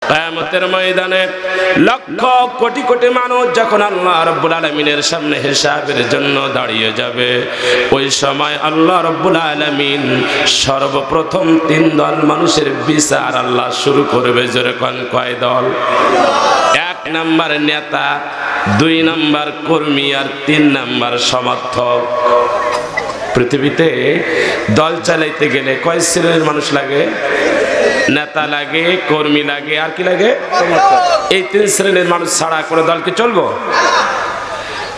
কিয়ামতের ময়দানে লক্ষ কোটি কোটি মানুষ যখন আল্লাহ রাব্বুল আলামিনের সামনে হিসাবের জন্য দাঁড়িয়ে যাবে, ওই সময় আল্লাহ রাব্বুল আলামিন সর্বপ্রথম 3 দল মানুষের বিচার আল্লাহ শুরু করবে। যেরকম কয় দল? 1 নাম্বার নেতা, 2 নাম্বার কর্মী, আর 3 নাম্বার সমর্থক। পৃথিবীতে দল চালাইতে গেলে কয় শ্রেণীর মানুষ লাগে? নেতা লাগে, কর্মী লাগে, আর কি লাগে? এই 3 শ্রেণীর মানুষ ছাড়া করে দল কি চলবো?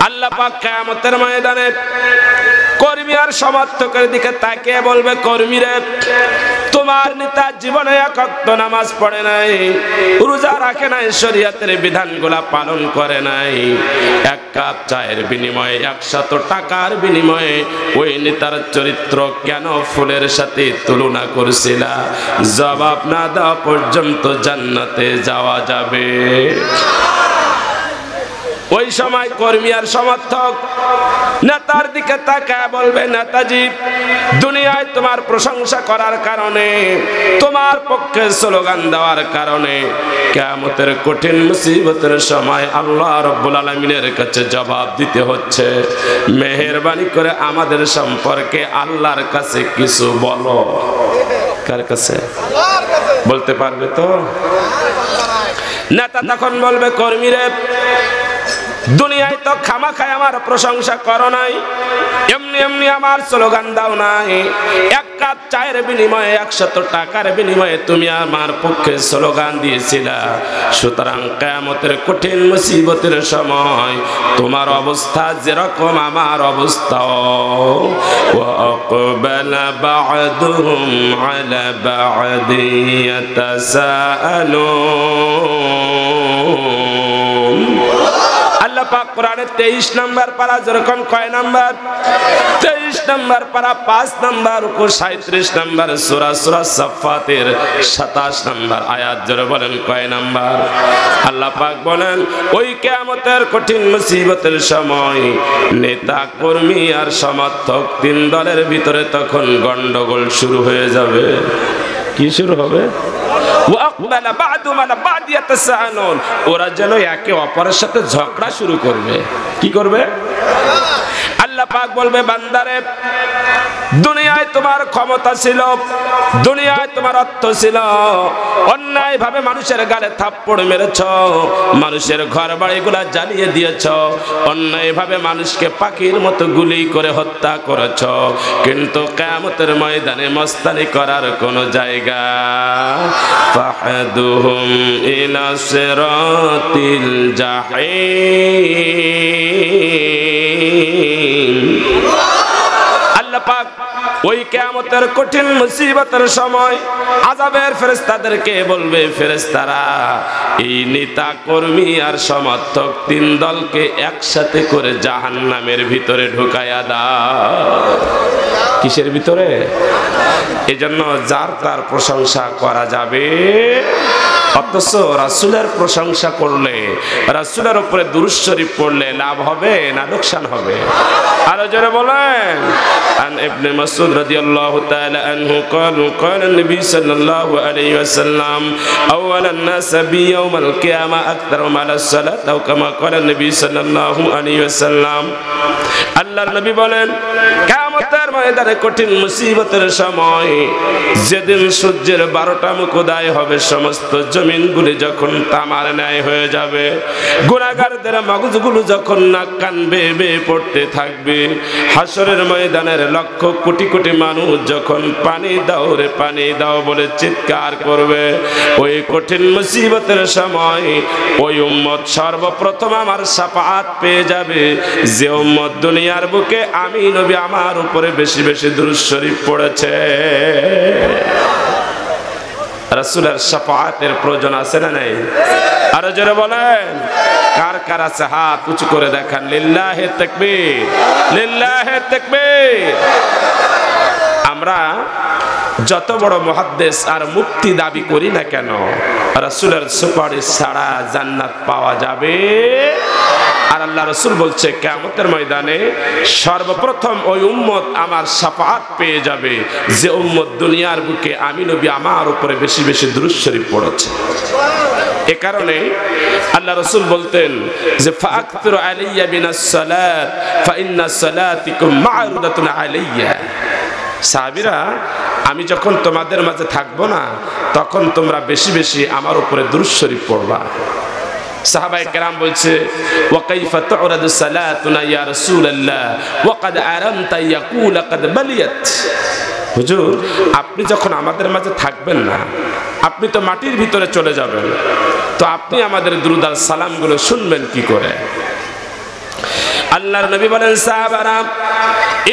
আল্লাহ পাক কিয়ামতের ময়দানে কর্মী আর সমর্থকের দিকে তাকিয়ে বলবে, কর্মীরা, তোমার নেতা জীবনে এক ওয়াক্ত নামাজ পড়ে নাই, রোজা রাখে নাই, শরীয়তের বিধানগুলা পালন করে নাই, 1 কাপ চায়ের বিনিময়ে 100 টাকার বিনিময়ে ওই নেতার চরিত্র কেন ফুলের সাথে তুলনা করছিলা? জবাব না দেওয়া পর্যন্ত জান্নাতে যাওয়া যাবে। ওই সময় কর্মী আর সমর্থক নেতার দিকে তাকায় বলবে, নেতাজি, দুনিয়ায় তোমার প্রশংসা করার কারণে, তোমার পক্ষে স্লোগান দেওয়ার কারণে কিয়ামতের কঠিন মুসিবতের সময় আল্লাহ রাব্বুল আলামিনের কাছে জবাব দিতে হচ্ছে। মেহেরবানি করে আমাদের সম্পর্কে আল্লাহর কাছে কিছু বলো। কার কাছে? বলতে পারবে তো? নেতা তখন বলবে, কর্মীরা, দুনিয়ায় তো খামাখায় আমার প্রশংসা করো নাই, এমনি এমনি আমার স্লোগান দাও নাই, 1 কাপ চায়ের বিনিময়ে 100 টাকার বিনিময়ে তুমি আমার পক্ষে স্লোগান দিয়েছিলা। সুতরাং কিয়ামতের কঠিন মুসিবতের সময় তোমার অবস্থা যেরকম আমার অবস্থাও। ওয়া আকবালা বা'দুহুম আলা বা'দি ইয়াতাসাআলুন। আল্লাহ পাক কোরআনে 23 নাম্বার পারা, যেরকম কয় নাম্বার? 23 নাম্বার পারা, 5 নাম্বার রুকু, 37 নাম্বার সূরা সাফফাতের 27 নাম্বার আয়াত। জোরে বলেন কয় নাম্বার? আল্লাহ পাক বলেন, ওই কিয়ামতের কঠিন মুসিবতের সময় নেতা, কর্মী আর সমর্থক 3 দলের ভিতরে তখন গন্ডগোল শুরু হয়ে যাবে। কি শুরু হবে? ওরা যেন একে অপরের সাথে ঝগড়া শুরু করবে। কি করবে? আল্লাহ পাক বলবে, বান্দারে, দুনিয়ায় তোমার ক্ষমতা ছিল, দুনিয়ায় তোমার অর্থ ছিল, অন্যায় ভাবে মানুষের গালে থাপ্পড় মেরেছ, মানুষের ঘর বাড়িগুলা জ্বালিয়ে দিয়েছ, অন্যায় ভাবে মানুষকে পাখির মতো গুলি করে হত্যা করেছ, কিন্তু কিয়ামতের ময়দানে মস্তানি করার কোনো জায়গা। ফাহদুহুম ইলা সিরাতিল জাহিম। আল্লাহ পাক ওই কিয়ামতের কঠিন মুসিবতের সময় আযাবের ফেরেশতাদেরকে বলবে, ফেরেশতারা, এই নেতা, কর্মী আর সমর্থক 3 দলকে একসাথে করে জাহান্নামের ভিতরে ঢুকায়া দাও। কিসের ভিতরে? এজন্য যার তার প্রশংসা করা যাবে, অথচ রাসূলের প্রশংসা করলে, রাসূলের উপরে দুরূদ শরীফ পড়লে লাভ হবে না লোকসান হবে? আরো জোরে বলেন। আন ইবনে মাসউদ রাদিয়াল্লাহু তাআলা আনহু قال النبي صلى الله عليه وسلم اول الناس بيوم القيامه اكثرهم على الصلاه او كما قال النبي صلى الله عليه وسلم। আল্লাহর নবী বলেন, কিয়ামতের ময়দানে কঠিন মুসিবতের সময়, যেদিন সূর্যের 12টা মুখ উদয় হবে, সমস্ত জমিনগুলি যখন তামার ন্যায় হয়ে যাবে, গুনাহগারদের মগজগুলো যখন নাক কান বেয়ে বেয়ে পড়তে থাকবে, হাসরের ময়দানের লক্ষ কোটি কোটি মানুষ যখন পানি দাও রে পানি দাও বলে চিৎকার করবে, ওই কঠিন মুসিবতের সময় ওই উম্মত সর্বপ্রথম আমার শাফাআত পেয়ে যাবে, যে উম্মত দুনিয়ার বুকে আমি নবী আমার উপরে বেশি বেশি দুরূদ শরীফ পড়েছে। রাসূলের শাফাআতের প্রয়োজন আছে না নাই? আরো জোরে বলেন। কার কার আছে হাত উঁচু করে দেখান। লিল্লাহি তাকবীর, লিল্লাহি তাকবীর। আমরা যত বড় মুহাদ্দিস আর মুফতি দাবি করি না কেন, রাসূলের সুপারিশ ছাড়া জান্নাত পাওয়া যাবে? আর আল্লাহ রাসূল বলছে, কিয়ামতের ময়দানে সর্বপ্রথম ওই উম্মত আমার শাফাআত পেয়ে যাবে, যে উম্মত দুনিয়ার বুকে আমি নবী আমার উপরে বেশি বেশি দুরূদ শরীফ পড়েছে। এ কারণে আল্লাহ রাসূল বলতেন যে ফাকতুর আলাইয়া বিনাস সালাত ফা ইন্নাস সালাতিকুম মা'রুদাতুন আলাইয়া। সাহাবীরা, আমি যখন তোমাদের মাঝে থাকবো না তখন তোমরা বেশি বেশি আমার উপরে দুরূদ শরীফ পড়বা। সাহাবায়ে কেরাম বলছে ওয়া কাইফা তু'রাদু সালাতুনা ইয়া রাসূলুল্লাহ ওয়া ক্বাদ আরামতা ইয়াকুল ক্বাদ বালিয়াত। হুজুর, আপনি যখন আমাদের মাঝে থাকবেন না, আপনি তো মাটির ভিতরে চলে যাবেন, তো আপনি আমাদের দুরূদ আর সালামগুলো শুনবেন কি করে? আল্লাহর নবী বলেন, সাহাবারা,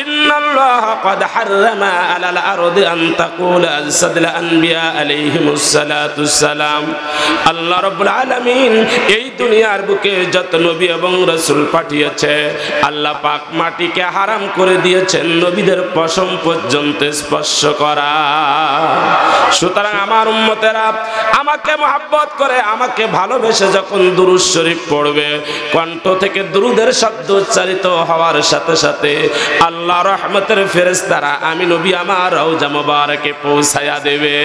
ইন্নাল্লাহা ক্বাদ হাররামা আলাল আরদি আন তাকুলা আজসাদুল আনবিয়া আলাইহিমুস সালাতুস সালাম। আল্লাহ রাব্বুল আলামিন এই দুনিয়ার বুকে যত নবী এবং রাসূল পাঠিয়েছে, আল্লাহ পাক মাটিকে হারাম করে দিয়েছেন নবীদের পশম পর্যন্ত স্পর্শ করা। সুতরাং আমার উম্মতেরা আমাকে মহব্বত করে, আমাকে ভালোবেসে যখন দুরূদ শরীফ পড়বে, কণ্ঠ থেকে দুরূদের শব্দ উচ্চারিত হওয়ার সাথে সাথে আল্লাহ রহমতের ফেরেশতারা আমি নবী আমার রওজা মুবারকে পৌঁছায়া দেবে।